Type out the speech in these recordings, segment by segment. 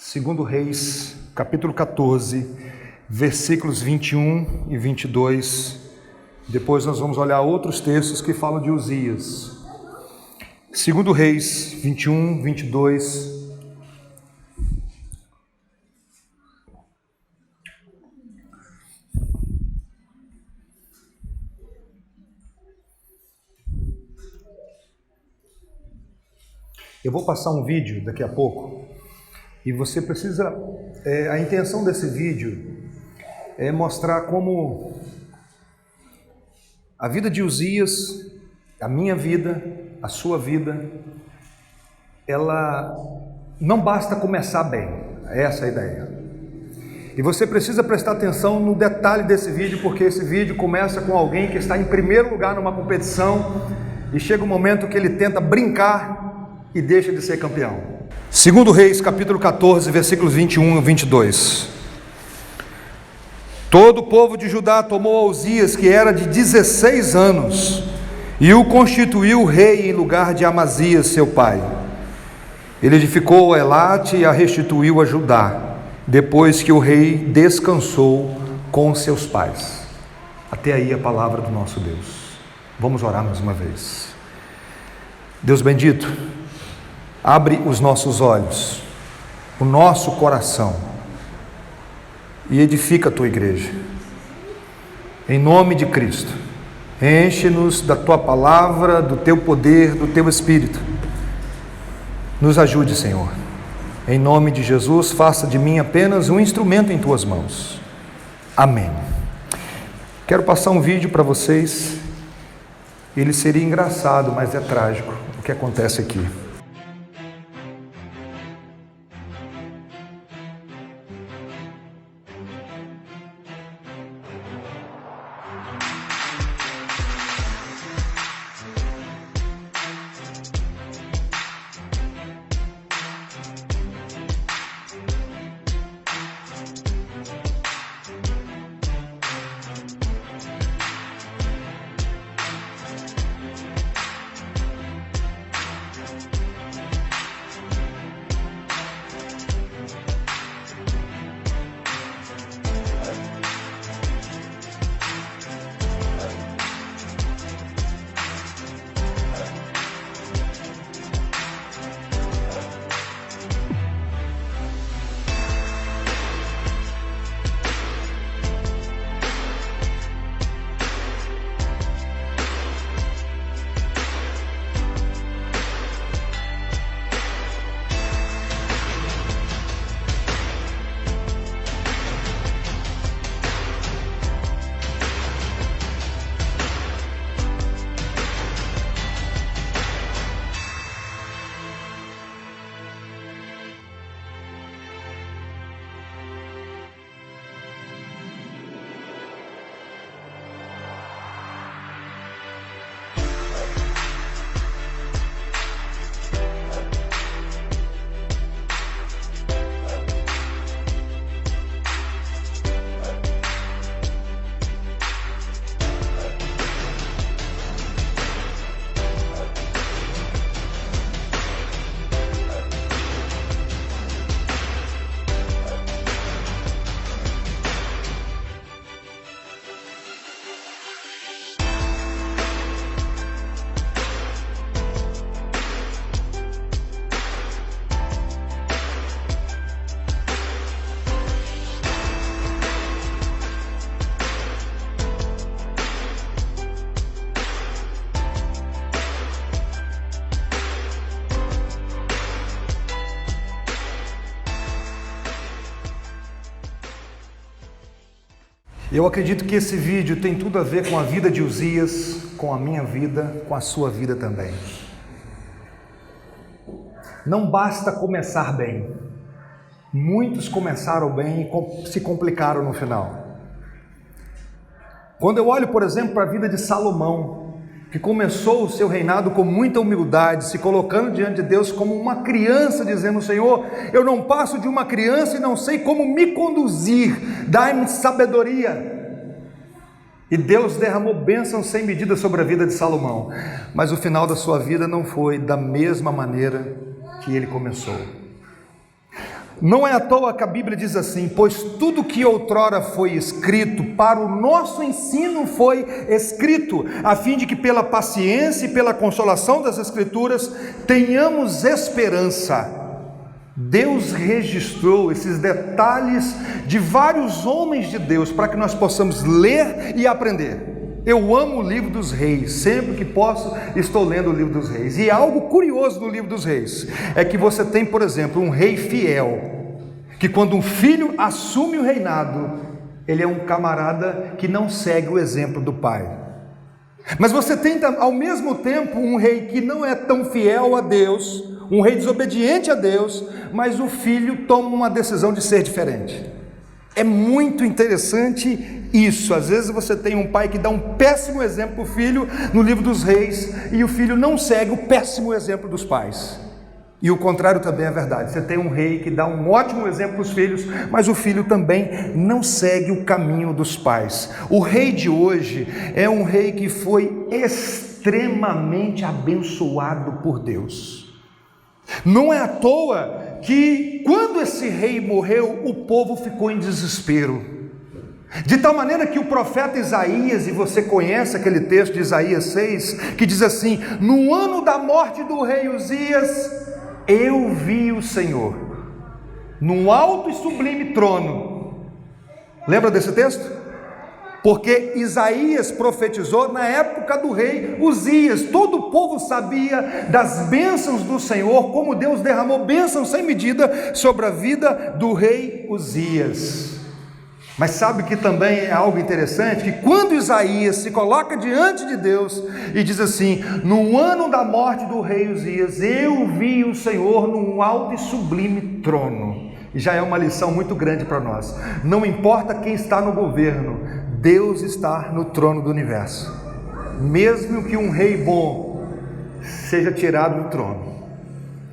Segundo Reis, capítulo 14, versículos 21 e 22. Depois nós vamos olhar outros textos que falam de Uzias. Segundo Reis, 21, 22. Eu vou passar um vídeo daqui a pouco e você precisa, a intenção desse vídeo é mostrar como a vida de Uzias, a minha vida, a sua vida, ela não basta começar bem, essa é a ideia. E você precisa prestar atenção no detalhe desse vídeo, porque esse vídeo começa com alguém que está em primeiro lugar numa competição e chega um momento que ele tenta brincar e deixa de ser campeão. Segundo Reis, capítulo 14, versículos 21 e 22. Todo o povo de Judá tomou Uzias, que era de 16 anos, e o constituiu rei em lugar de Amazias, seu pai. Ele edificou Elate e a restituiu a Judá, depois que o rei descansou com seus pais. Até aí a palavra do nosso Deus. Vamos orar mais uma vez. Deus bendito, abre os nossos olhos, o nosso coração e edifica a tua igreja. Em nome de Cristo, enche-nos da tua palavra, do teu poder, do teu Espírito. Nos ajude, Senhor. Em nome de Jesus, faça de mim apenas um instrumento em tuas mãos. Amém. Quero passar um vídeo para vocês. Ele seria engraçado, mas é trágico o que acontece aqui. Eu acredito que esse vídeo tem tudo a ver com a vida de Uzias, com a minha vida, com a sua vida também. Não basta começar bem. Muitos começaram bem e se complicaram no final. Quando eu olho, por exemplo, para a vida de Salomão, que começou o seu reinado com muita humildade, se colocando diante de Deus como uma criança, dizendo: Senhor, eu não passo de uma criança e não sei como me conduzir, dai-me sabedoria. E Deus derramou bênçãos sem medida sobre a vida de Salomão, mas o final da sua vida não foi da mesma maneira que ele começou. Não é à toa que a Bíblia diz assim: pois tudo que outrora foi escrito para o nosso ensino foi escrito, a fim de que pela paciência e pela consolação das Escrituras tenhamos esperança. Deus registrou esses detalhes de vários homens de Deus para que nós possamos ler e aprender. Eu amo o livro dos reis, sempre que posso estou lendo o livro dos reis. E algo curioso no livro dos reis é que você tem, por exemplo, um rei fiel, que quando um filho assume o reinado, ele é um camarada que não segue o exemplo do pai. Mas você tem ao mesmo tempo um rei que não é tão fiel a Deus, um rei desobediente a Deus, mas o filho toma uma decisão de ser diferente. É muito interessante isso. Às vezes você tem um pai que dá um péssimo exemplo para o filho no livro dos reis, e o filho não segue o péssimo exemplo dos pais. E o contrário também é verdade. Você tem um rei que dá um ótimo exemplo para os filhos, mas o filho também não segue o caminho dos pais. O rei de hoje é um rei que foi extremamente abençoado por Deus. Não é à toa que quando esse rei morreu, o povo ficou em desespero, de tal maneira que o profeta Isaías, e você conhece aquele texto de Isaías 6, que diz assim: no ano da morte do rei Uzias, eu vi o Senhor num alto e sublime trono. Lembra desse texto? Porque Isaías profetizou na época do rei Uzias. Todo o povo sabia das bênçãos do Senhor, como Deus derramou bênçãos sem medida sobre a vida do rei Uzias. Mas sabe que também é algo interessante, que quando Isaías se coloca diante de Deus e diz assim: no ano da morte do rei Uzias, eu vi o Senhor num alto e sublime trono. E já é uma lição muito grande para nós. Não importa quem está no governo, Deus está no trono do universo. Mesmo que um rei bom seja tirado do trono,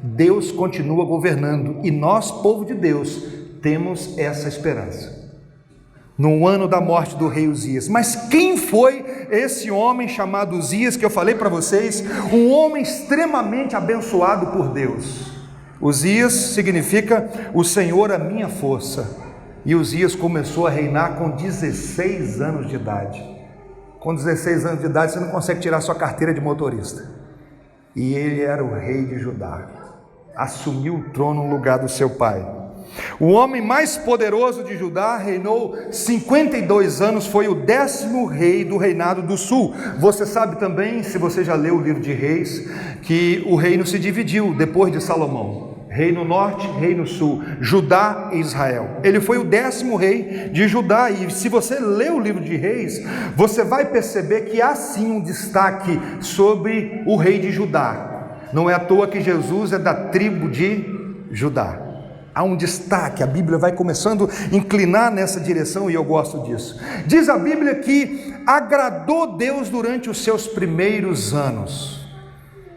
Deus continua governando, e nós, povo de Deus, temos essa esperança. No ano da morte do rei Uzias. Mas quem foi esse homem chamado Uzias que eu falei para vocês? Um homem extremamente abençoado por Deus. Uzias significa o Senhor a minha força. E Uzias começou a reinar com 16 anos de idade. Com 16 anos de idade você não consegue tirar sua carteira de motorista. E ele era o rei de Judá. Assumiu o trono no lugar do seu pai. O homem mais poderoso de Judá reinou 52 anos, foi o 10º rei do reinado do sul. Você sabe também, se você já leu o livro de Reis, que o reino se dividiu depois de Salomão. Reino norte, reino sul, Judá e Israel. Ele foi o 10º rei de Judá, e se você ler o livro de Reis, você vai perceber que há sim um destaque sobre o rei de Judá. Não é à toa que Jesus é da tribo de Judá. Há um destaque, a Bíblia vai começando a inclinar nessa direção, e eu gosto disso. Diz a Bíblia que agradou Deus durante os seus primeiros anos.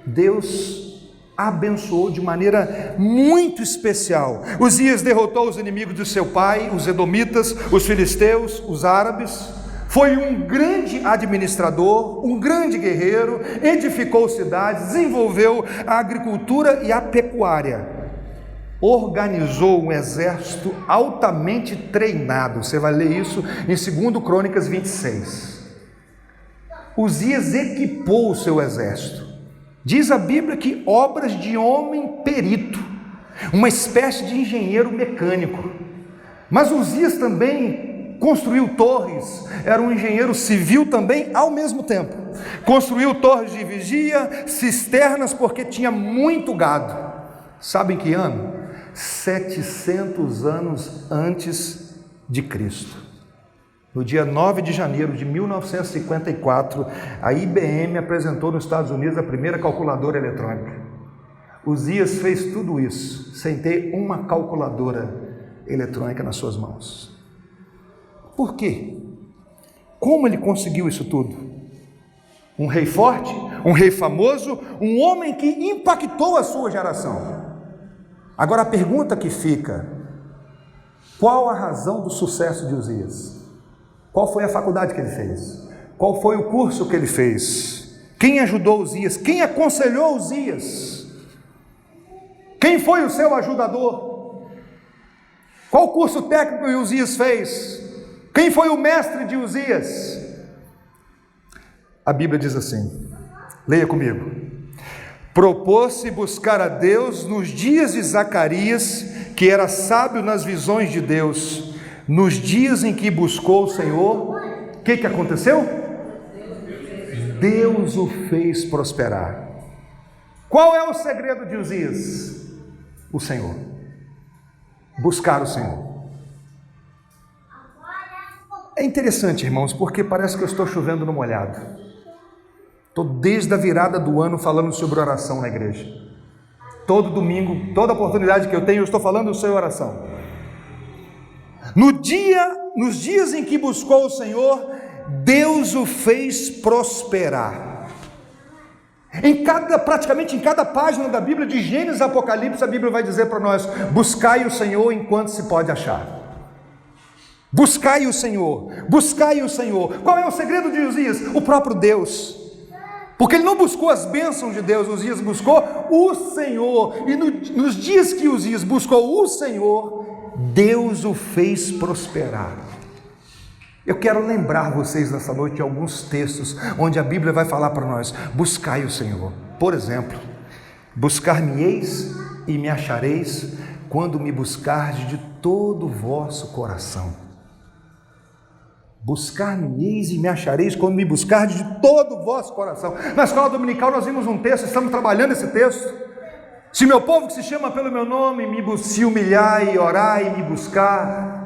Deus abençoou de maneira muito especial. Uzias derrotou os inimigos de seu pai, os edomitas, os filisteus, os árabes. Foi um grande administrador, um grande guerreiro, edificou cidades, desenvolveu a agricultura e a pecuária. Organizou um exército altamente treinado. Você vai ler isso em 2 Crônicas 26. Uzias equipou o seu exército. Diz a Bíblia que obras de homem perito, uma espécie de engenheiro mecânico. Mas Uzias também construiu torres, era um engenheiro civil também ao mesmo tempo. Construiu torres de vigia, cisternas, porque tinha muito gado. Sabe em que ano? 700 anos antes de Cristo. No dia 9 de janeiro de 1954, a IBM apresentou nos Estados Unidos a primeira calculadora eletrônica. Uzias fez tudo isso sem ter uma calculadora eletrônica nas suas mãos. Por quê? Como ele conseguiu isso tudo? Um rei forte, um rei famoso, um homem que impactou a sua geração. Agora a pergunta que fica: qual a razão do sucesso de Uzias? Qual foi a faculdade que ele fez? Qual foi o curso que ele fez? Quem ajudou Uzias? Quem aconselhou Uzias? Quem foi o seu ajudador? Qual curso técnico Uzias fez? Quem foi o mestre de Uzias? A Bíblia diz assim, leia comigo: propôs-se buscar a Deus nos dias de Zacarias, que era sábio nas visões de Deus. Nos dias em que buscou o Senhor, o que aconteceu? Deus o fez prosperar. Qual é o segredo de Uzias? O Senhor. Buscar o Senhor. É interessante, irmãos, porque parece que eu estou chovendo no molhado. Estou desde a virada do ano falando sobre oração na igreja. Todo domingo, toda oportunidade que eu tenho, eu estou falando sobre oração. Nos dias em que buscou o Senhor, Deus o fez prosperar. Praticamente em cada página da Bíblia, de Gênesis a Apocalipse, a Bíblia vai dizer para nós: buscai o Senhor enquanto se pode achar. Buscai o Senhor, buscai o Senhor. Qual é o segredo de Uzias? O próprio Deus. Porque ele não buscou as bênçãos de Deus, Uzias buscou o Senhor. E nos dias que Uzias buscou o Senhor, Deus o fez prosperar. Eu quero lembrar vocês nessa noite de alguns textos onde a Bíblia vai falar para nós: buscai o Senhor. Por exemplo, buscar-me-eis e me achareis quando me buscardes de todo o vosso coração. Buscar-me-eis e me achareis quando me buscardes de todo o vosso coração. Na escola dominical nós vimos um texto, estamos trabalhando esse texto. Se meu povo que se chama pelo meu nome se humilhar e orar e me buscar.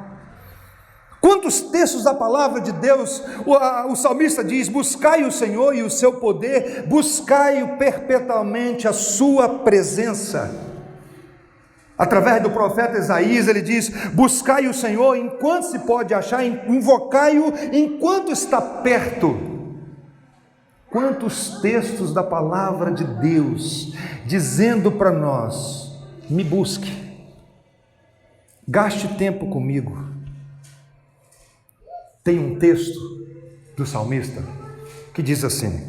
Quantos textos da palavra de Deus o salmista diz: buscai o Senhor e o seu poder, buscai-o perpetuamente a sua presença. Através do profeta Isaías ele diz: buscai o Senhor enquanto se pode achar, invocai-o enquanto está perto. Quantos textos da palavra de Deus dizendo para nós: me busque, gaste tempo comigo. Tem um texto do salmista que diz assim: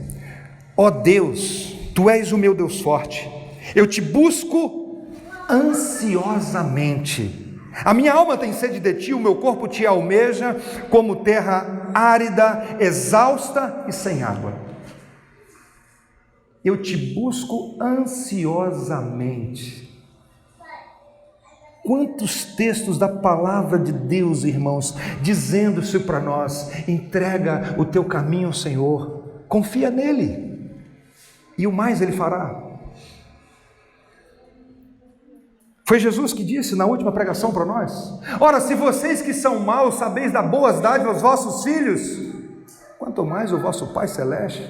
ó Deus, tu és o meu Deus forte, eu te busco ansiosamente. A minha alma tem sede de ti, o meu corpo te almeja como terra árida, exausta e sem água. Eu te busco ansiosamente. Quantos textos da palavra de Deus, irmãos, dizendo isso para nós: entrega o teu caminho ao Senhor, confia nele, e o mais ele fará. Foi Jesus que disse na última pregação para nós: ora, se vocês que são maus sabeis dar boas dádivas aos vossos filhos, quanto mais o vosso Pai Celeste.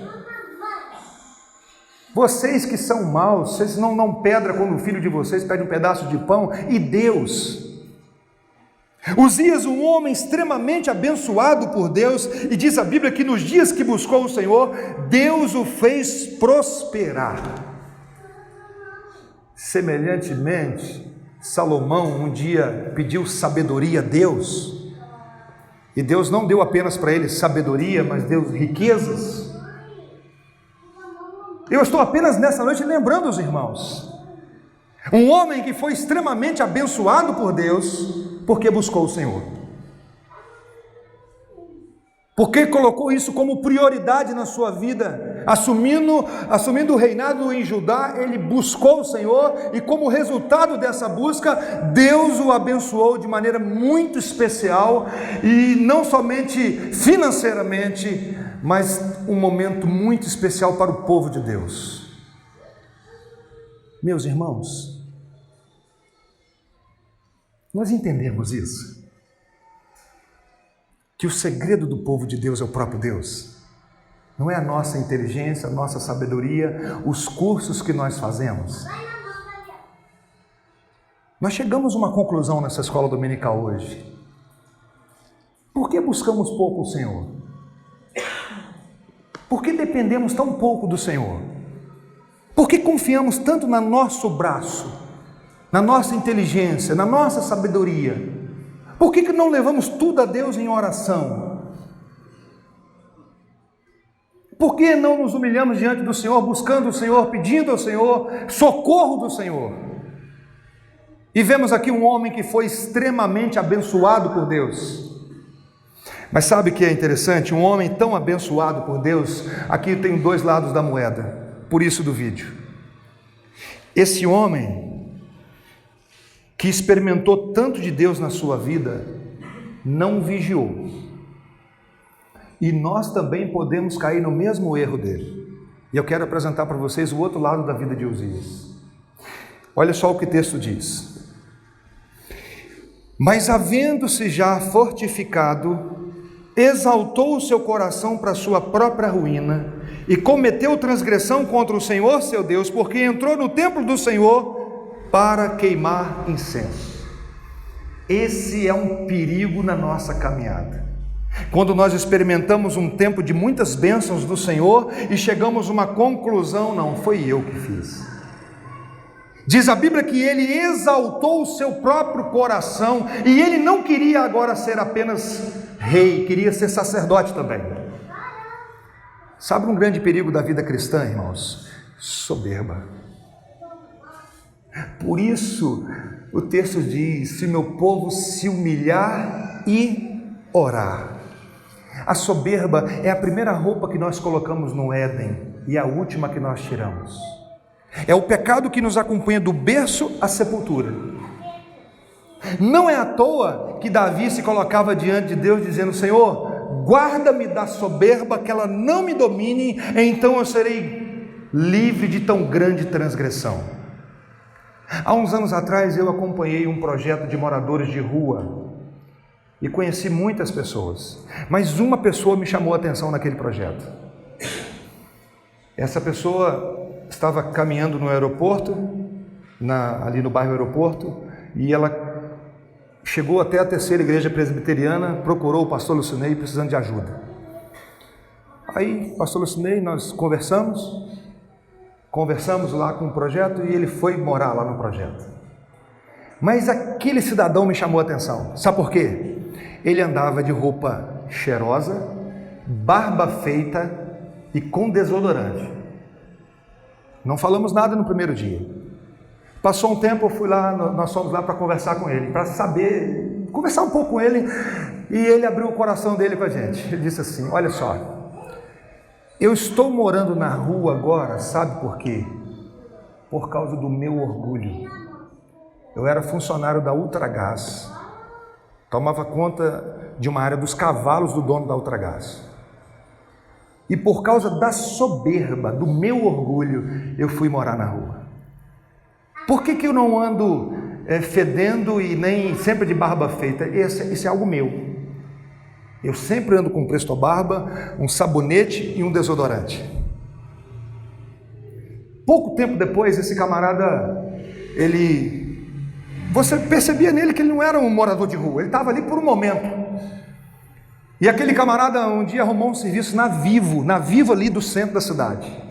Vocês que são maus, vocês não dão pedra quando o filho de vocês pede um pedaço de pão, e Deus. Uzias, um homem extremamente abençoado por Deus, e diz a Bíblia que nos dias que buscou o Senhor, Deus o fez prosperar. Semelhantemente, Salomão um dia pediu sabedoria a Deus, e Deus não deu apenas para ele sabedoria, mas deu riquezas. Eu estou apenas nessa noite lembrando os irmãos, um homem que foi extremamente abençoado por Deus, porque buscou o Senhor, porque colocou isso como prioridade na sua vida, assumindo o reinado em Judá. Ele buscou o Senhor, e como resultado dessa busca, Deus o abençoou de maneira muito especial, e não somente financeiramente, mas um momento muito especial para o povo de Deus. Meus irmãos, nós entendemos isso, que o segredo do povo de Deus é o próprio Deus. Não é a nossa inteligência, a nossa sabedoria, os cursos que nós fazemos. Nós chegamos a uma conclusão nessa escola dominical hoje. Por que buscamos pouco o Senhor? Por que dependemos tão pouco do Senhor? Por que confiamos tanto no nosso braço, na nossa inteligência, na nossa sabedoria? Por que não levamos tudo a Deus em oração? Por que não nos humilhamos diante do Senhor, buscando o Senhor, pedindo ao Senhor socorro do Senhor? E vemos aqui um homem que foi extremamente abençoado por Deus. Mas sabe o que é interessante? Um homem tão abençoado por Deus, aqui tem dois lados da moeda, por isso do vídeo. Esse homem que experimentou tanto de Deus na sua vida, não vigiou. E nós também podemos cair no mesmo erro dele. E eu quero apresentar para vocês o outro lado da vida de Uzias. Olha só o que o texto diz. Mas havendo-se já fortificado, exaltou o seu coração para a sua própria ruína e cometeu transgressão contra o Senhor seu Deus, porque entrou no templo do Senhor para queimar incenso. Esse é um perigo na nossa caminhada. Quando nós experimentamos um tempo de muitas bênçãos do Senhor e chegamos a uma conclusão, não, foi eu que fiz. Diz a Bíblia que ele exaltou o seu próprio coração e ele não queria agora ser apenas rei, queria ser sacerdote também. Sabe um grande perigo da vida cristã, irmãos? Soberba. Por isso o texto diz: se meu povo se humilhar e orar. A soberba é a primeira roupa que nós colocamos no Éden e a última que nós tiramos. É o pecado que nos acompanha do berço à sepultura. Não é à toa que Davi se colocava diante de Deus dizendo: Senhor, guarda-me da soberba, que ela não me domine, então eu serei livre de tão grande transgressão. Há uns anos atrás eu acompanhei um projeto de moradores de rua e conheci muitas pessoas, mas uma pessoa me chamou a atenção naquele projeto. Essa pessoa estava caminhando no aeroporto, ali no bairro Aeroporto, e ela chegou até a terceira igreja presbiteriana, procurou o pastor Lucinei precisando de ajuda. Aí, pastor Lucinei, nós conversamos lá com o projeto e ele foi morar lá no projeto. Mas aquele cidadão me chamou a atenção. Sabe por quê? Ele andava de roupa cheirosa, barba feita e com desodorante. Não falamos nada no primeiro dia. Passou um tempo, eu fui lá, nós fomos lá para conversar com ele, para saber, conversar um pouco com ele, e ele abriu o coração dele com a gente. Ele disse assim: olha só, eu estou morando na rua agora, sabe por quê? Por causa do meu orgulho. Eu era funcionário da Ultragás, tomava conta de uma área dos cavalos do dono da Ultragás. E por causa da soberba, do meu orgulho, eu fui morar na rua. Por que eu não ando fedendo e nem sempre de barba feita? Isso é algo meu. Eu sempre ando com presto barba, um sabonete e um desodorante. Pouco tempo depois, esse camarada, você percebia nele que ele não era um morador de rua, ele estava ali por um momento. E aquele camarada um dia arrumou um serviço na Vivo ali do centro da cidade.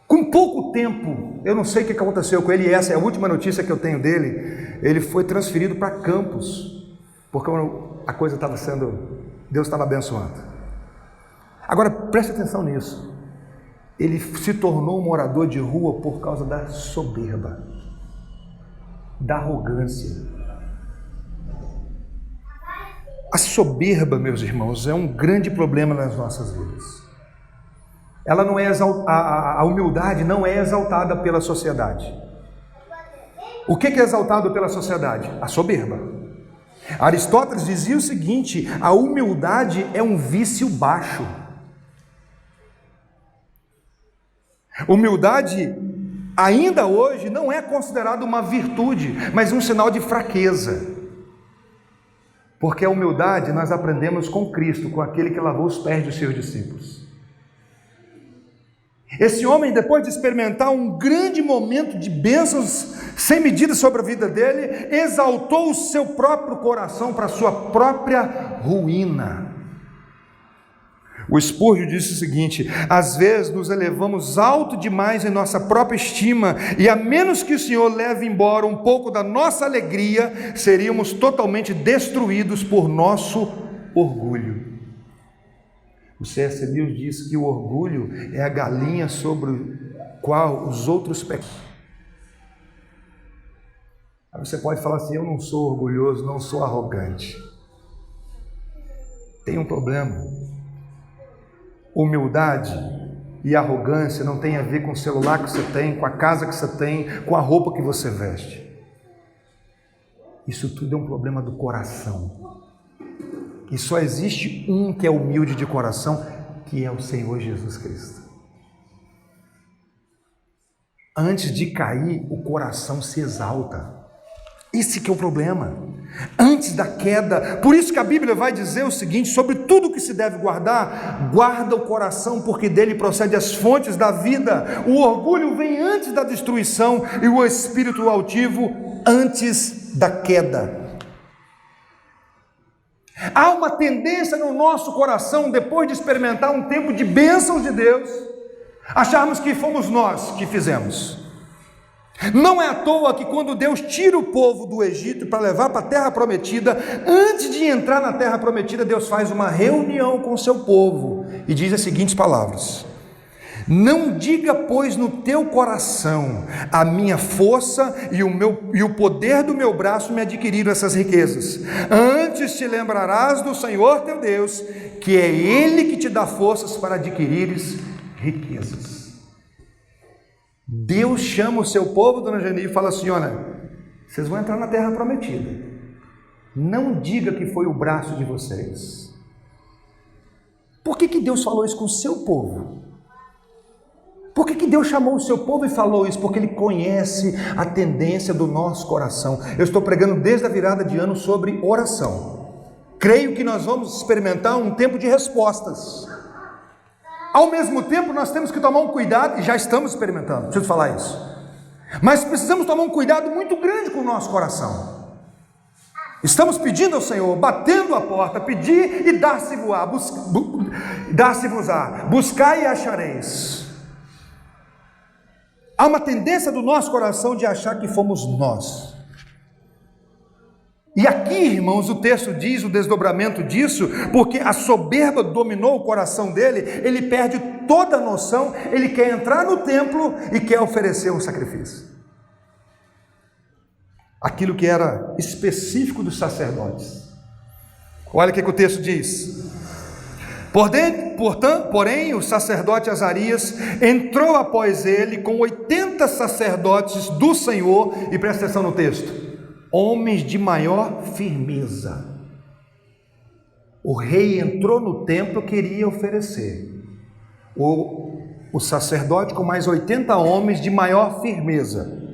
Com pouco tempo, eu não sei o que aconteceu com ele, e essa é a última notícia que eu tenho dele, ele foi transferido para Campos, porque a coisa estava Deus estava abençoando. Agora preste atenção nisso, ele se tornou um morador de rua por causa da soberba, da arrogância. A soberba, meus irmãos, é um grande problema nas nossas vidas. Ela não é a humildade não é exaltada pela sociedade. O que é exaltado pela sociedade? A soberba. Aristóteles dizia o seguinte: a humildade é um vício baixo. Humildade, ainda hoje, não é considerada uma virtude, mas um sinal de fraqueza. Porque a humildade nós aprendemos com Cristo, com aquele que lavou os pés dos seus discípulos. Esse homem, depois de experimentar um grande momento de bênçãos sem medida sobre a vida dele, exaltou o seu próprio coração para a sua própria ruína. O Spurgeon disse o seguinte: às vezes nos elevamos alto demais em nossa própria estima, e a menos que o Senhor leve embora um pouco da nossa alegria, seríamos totalmente destruídos por nosso orgulho. O C.S. Lewis diz que o orgulho é a galinha sobre a qual os outros pecam. Aí você pode falar assim: eu não sou orgulhoso, não sou arrogante. Tem um problema. Humildade e arrogância não tem a ver com o celular que você tem, com a casa que você tem, com a roupa que você veste. Isso tudo é um problema do coração. E só existe um que é humilde de coração, que é o Senhor Jesus Cristo. Antes de cair, o coração se exalta. Esse que é o problema. Antes da queda. Por isso que a Bíblia vai dizer o seguinte: sobre tudo que se deve guardar, guarda o coração, porque dele procede as fontes da vida. O orgulho vem antes da destruição e o espírito altivo antes da queda. Há uma tendência no nosso coração, depois de experimentar um tempo de bênçãos de Deus, acharmos que fomos nós que fizemos. Não é à toa que quando Deus tira o povo do Egito para levar para a terra prometida, antes de entrar na terra prometida, Deus faz uma reunião com o seu povo e diz as seguintes palavras: não diga, pois, no teu coração: a minha força e o poder do meu braço me adquiriram essas riquezas. Antes te lembrarás do Senhor teu Deus, que é Ele que te dá forças para adquirires riquezas. Deus chama o seu povo, dona Geni, e fala assim: olha, vocês vão entrar na terra prometida. Não diga que foi o braço de vocês. Por que Deus falou isso com o seu povo? Por que Deus chamou o seu povo e falou isso? Porque Ele conhece a tendência do nosso coração. Eu estou pregando desde a virada de ano sobre oração. Creio que nós vamos experimentar um tempo de respostas. Ao mesmo tempo, nós temos que tomar um cuidado, e já estamos experimentando, preciso falar isso. Mas precisamos tomar um cuidado muito grande com o nosso coração. Estamos pedindo ao Senhor, batendo a porta: pedir e dar-se-vos-á, buscai e achareis. Há uma tendência do nosso coração de achar que fomos nós. E aqui, irmãos, o texto diz o desdobramento disso, porque a soberba dominou o coração dele, ele perde toda a noção, ele quer entrar no templo e quer oferecer um sacrifício. Aquilo que era específico dos sacerdotes. Olha o que o texto diz: porém, o sacerdote Azarias entrou após ele com 80 sacerdotes do Senhor, e presta atenção no texto: homens de maior firmeza. O rei entrou no templo, queria oferecer. O sacerdote com mais 80 homens de maior firmeza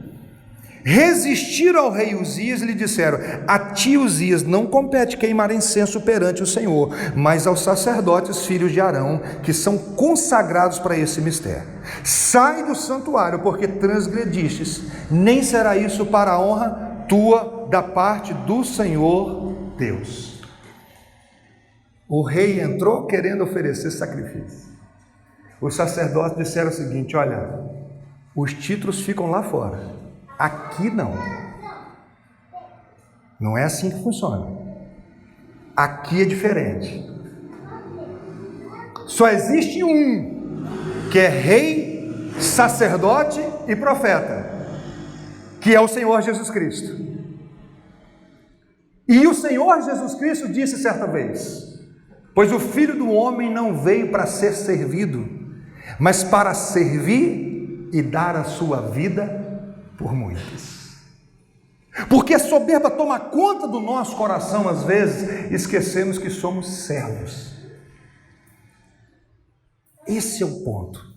resistiram ao rei Uzias e lhe disseram: a ti, Uzias, não compete queimar incenso perante o Senhor, mas aos sacerdotes filhos de Arão, que são consagrados para esse mistério. Sai do santuário, porque transgredistes, nem será isso para a honra tua da parte do Senhor Deus. O rei entrou querendo oferecer sacrifício. Os sacerdotes disseram o seguinte: olha, os títulos ficam lá fora, aqui não. Não é assim que funciona. Aqui é diferente. Só existe um, que é rei, sacerdote e profeta, que é o Senhor Jesus Cristo. E o Senhor Jesus Cristo disse certa vez: pois o Filho do Homem não veio para ser servido, mas para servir e dar a sua vida por muitos. Porque a soberba toma conta do nosso coração, às vezes esquecemos que somos servos. Esse é o ponto.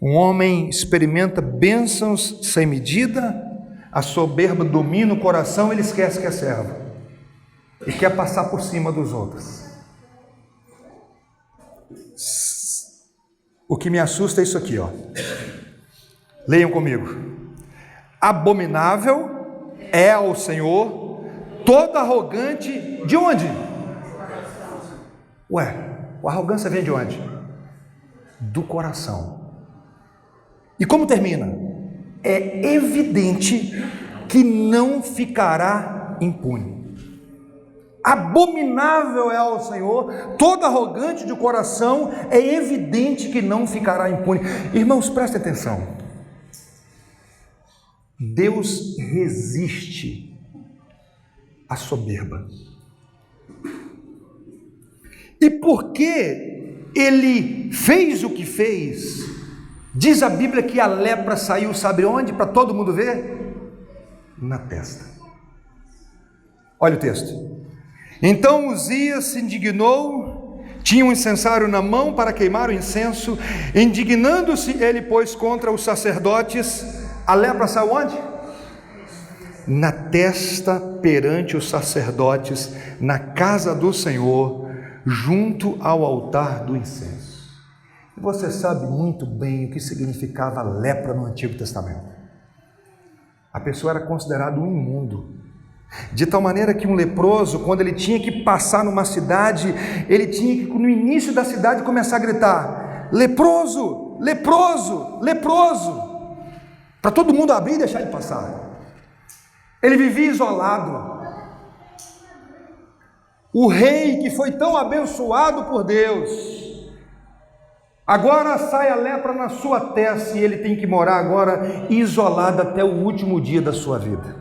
Um homem experimenta bênçãos sem medida, a soberba domina o coração, ele esquece que é servo e quer passar por cima dos outros. O que me assusta é isso aqui, ó. Leiam comigo: abominável é ao Senhor todo arrogante. De onde? Ué, a arrogância vem de onde? Do coração. E como termina? É evidente que não ficará impune. Abominável é ao Senhor todo arrogante de coração, é evidente que não ficará impune. Irmãos, prestem atenção. Deus resiste à soberba. E porque ele fez o que fez, diz a Bíblia que a lepra saiu, sabe onde? Para todo mundo ver? Na testa. Olha o texto. Então Uzias se indignou, tinha um incensário na mão para queimar o incenso, indignando-se ele, pois, contra os sacerdotes, a lepra saiu onde? Na testa, perante os sacerdotes, na casa do Senhor, junto ao altar do incenso. Você sabe muito bem o que significava lepra no Antigo Testamento. A pessoa era considerada um imundo, de tal maneira que um leproso, quando ele tinha que passar numa cidade, ele tinha que, no início da cidade, começar a gritar: leproso, leproso, leproso, para todo mundo abrir e deixar ele passar. Ele vivia isolado. O rei que foi tão abençoado por Deus, agora sai a lepra na sua testa e ele tem que morar agora isolado até o último dia da sua vida.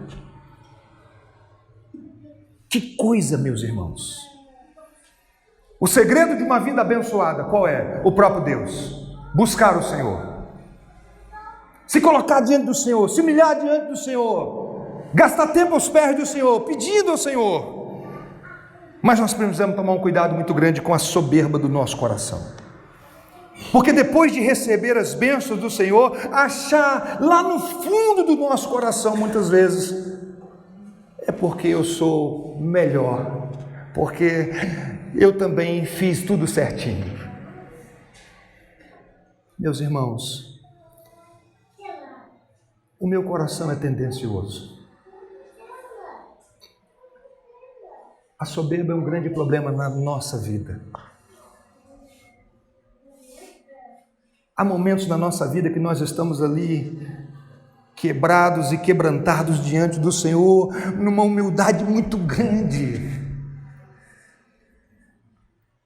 Que coisa, meus irmãos! O segredo de uma vida abençoada, qual é? O próprio Deus. Buscar o Senhor. Se colocar diante do Senhor, se humilhar diante do Senhor, gastar tempo aos pés do Senhor, pedindo ao Senhor. Mas nós precisamos tomar um cuidado muito grande com a soberba do nosso coração. Porque depois de receber as bênçãos do Senhor, achar lá no fundo do nosso coração, muitas vezes, é porque eu sou melhor, porque eu também fiz tudo certinho. Meus irmãos, o meu coração é tendencioso. A soberba é um grande problema na nossa vida. Há momentos na nossa vida que nós estamos ali quebrados e quebrantados diante do Senhor, numa humildade muito grande.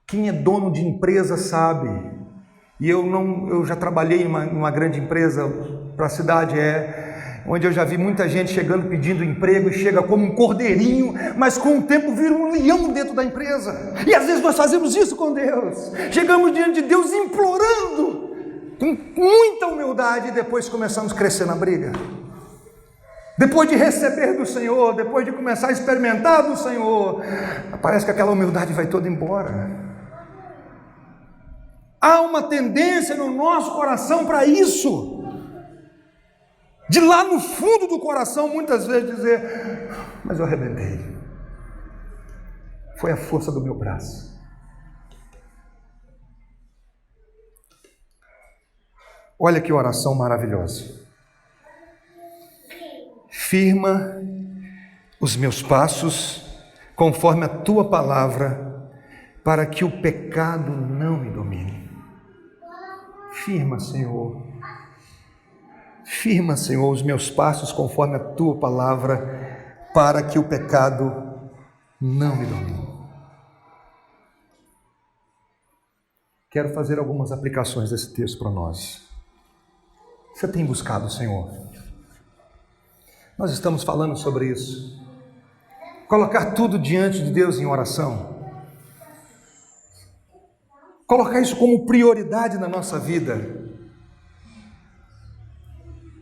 Quem é dono de empresa sabe, e eu já trabalhei em uma grande empresa para a cidade, onde eu já vi muita gente chegando pedindo emprego e chega como um cordeirinho, mas com o tempo vira um leão dentro da empresa. E às vezes nós fazemos isso com Deus, chegamos diante de Deus implorando com muita humildade e depois começamos a crescer na briga. Depois de receber do Senhor, depois de começar a experimentar do Senhor, parece que aquela humildade vai toda embora. Há uma tendência no nosso coração para isso, de lá no fundo do coração muitas vezes dizer: mas eu arrebentei, foi a força do meu braço. Olha que oração maravilhosa. Firma os meus passos conforme a tua palavra, para que o pecado não me domine. Firma, Senhor. Firma, Senhor, os meus passos conforme a tua palavra, para que o pecado não me domine. Quero fazer algumas aplicações desse texto para nós. Você tem buscado o Senhor? Nós estamos falando sobre isso. Colocar tudo diante de Deus em oração. Colocar isso como prioridade na nossa vida.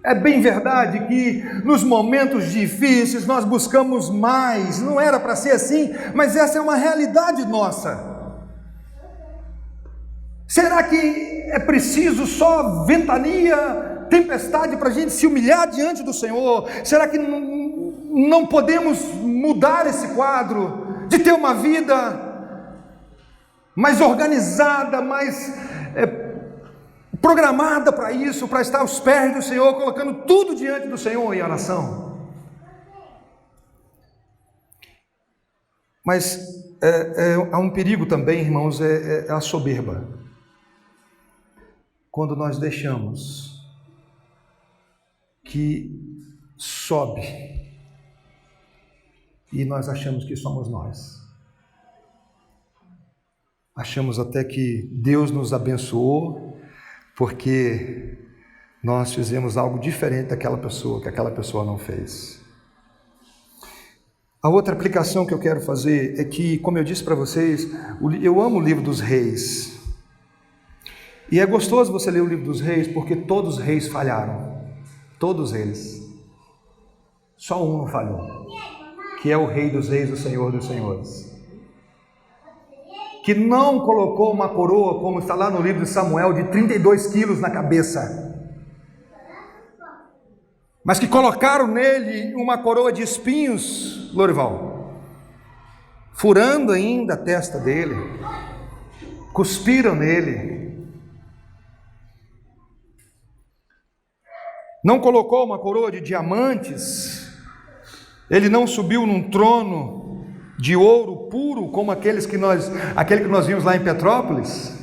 É bem verdade que nos momentos difíceis nós buscamos mais, não era para ser assim, mas essa é uma realidade nossa. Será que é preciso só ventania, tempestade para a gente se humilhar diante do Senhor? Será que não podemos mudar esse quadro, de ter uma vida mais organizada, mais programada para isso, para estar aos pés do Senhor, colocando tudo diante do Senhor em oração? Mas há um perigo também, irmãos, é a soberba. Quando nós deixamos que sobe e nós achamos que somos nós. Achamos até que Deus nos abençoou porque nós fizemos algo diferente daquela pessoa, que aquela pessoa não fez. A outra aplicação que eu quero fazer é que, como eu disse para vocês, eu amo o livro dos reis. E é gostoso você ler o livro dos reis, porque todos os reis falharam. Todos eles. Só um não falhou, que é o Rei dos Reis, o Senhor dos Senhores. Que não colocou uma coroa, como está lá no livro de Samuel, de 32 quilos na cabeça. Mas que colocaram nele uma coroa de espinhos, Lorival, furando ainda a testa dele, cuspiram nele. Não colocou uma coroa de diamantes, ele não subiu num trono de ouro puro, como aquele que nós vimos lá em Petrópolis.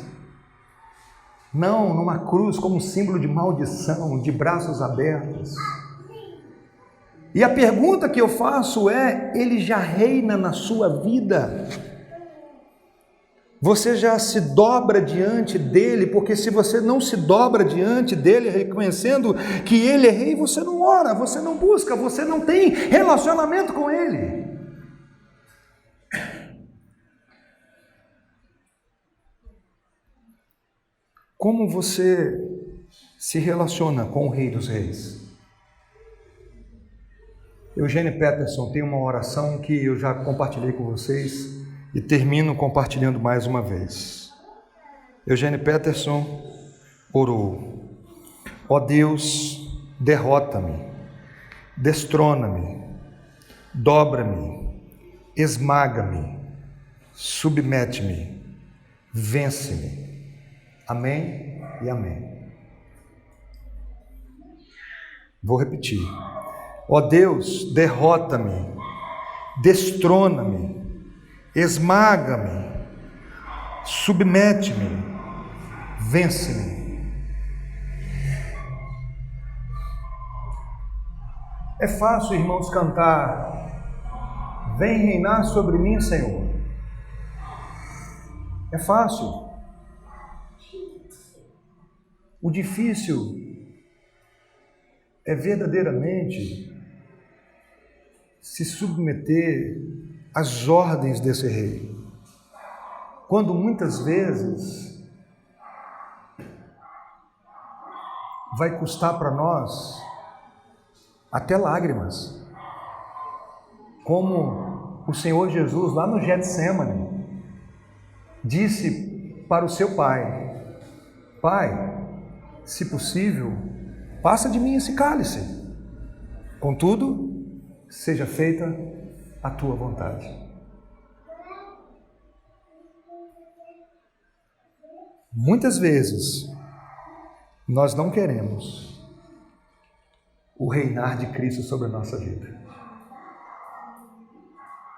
Não, numa cruz como símbolo de maldição, de braços abertos. E a pergunta que eu faço é: ele já reina na sua vida? Você já se dobra diante dele? Porque se você não se dobra diante dele, reconhecendo que ele é rei, você não ora, você não busca, você não tem relacionamento com ele. Como você se relaciona com o Rei dos Reis? Eugênio Peterson tem uma oração que eu já compartilhei com vocês e termino compartilhando mais uma vez. Eugênio Peterson orou: ó Deus, derrota-me, destrona-me, dobra-me, esmaga-me, submete-me, vence-me. Amém e amém. Vou repetir. Ó Deus, derrota-me, destrona-me, esmaga-me, submete-me, vence-me. É fácil, irmãos, cantar: vem reinar sobre mim, Senhor. É fácil. O difícil é verdadeiramente se submeter às ordens desse rei, quando muitas vezes vai custar para nós até lágrimas, como o Senhor Jesus lá no Getsêmani disse para o seu pai: Pai, se possível, passa de mim esse cálice, contudo, seja feita a tua vontade. Muitas vezes, nós não queremos o reinar de Cristo sobre a nossa vida.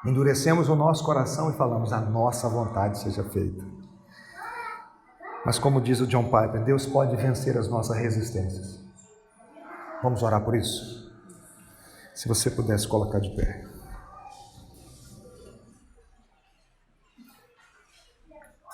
Endurecemos o nosso coração e falamos: a nossa vontade seja feita. Mas como diz o John Piper, Deus pode vencer as nossas resistências. Vamos orar por isso? Se você pudesse colocar de pé.